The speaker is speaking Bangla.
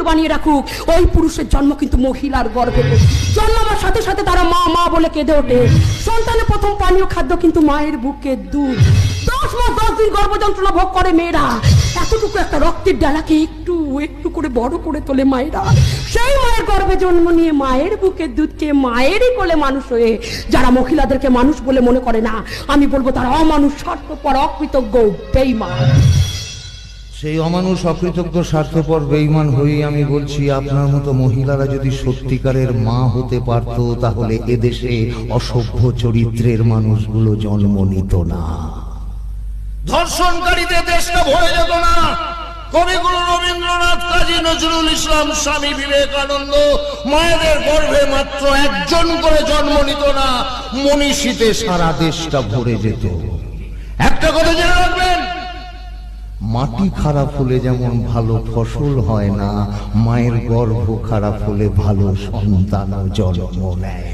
বানিয়ে রাখুক, ওই পুরুষের জন্ম কিন্তু মহিলার গর্ভে। জন্মাবার সাথে সাথে তারা মা মা বলে কেঁদে ওঠে। সন্তানের প্রথম পানীয় খাদ্য কিন্তু মায়ের বুকের দুধ। 10 মাস 10 দিন গর্ভ যন্ত্রণা ভোগ করে মেয়েরা। এতটুকু একটা রক্তের ডালাকে একটু একটু করে বড় করে তোলে মায়েরা। সেই মায়ের গর্ভে জন্ম নিয়ে মায়ের বুকের দুধকে মায়েরই কোলে মানুষ হয়ে যারা মহিলাদেরকে মানুষ বলে মনে করে না, আমি বলবো তারা অমানুষ, স্বার্থপর, অকৃতজ্ঞ, বেঈমান। সেই অমানুষ, অকৃতজ্ঞ, স্বার্থপর, বেঈমান হয়ে আমি বলছি, আপনার মতো মহিলারা যদি সত্যিকারের মা হতে পারত, তাহলে এদেশে অসভ্য চরিত্রের মানুষগুলো জন্ম নিত না। ধর্ষণকারীদের দেশটা ভরে যেত না। কবিগুরু রবীন্দ্রনাথ, কাজী নজরুল ইসলাম, স্বামী বিবেকানন্দ মায়েদের গর্ভে মাত্র একজন করে জন্ম নিত না, মনীষীতে সারা দেশটা ভরে যেত। একটা কথা জেনে রাখবেন, মাটি খারাপ হলে যেমন ভালো ফসল হয় না, মায়ের গর্ভ খারাপ হলে ভালো সন্তানও জন্ম নেয়।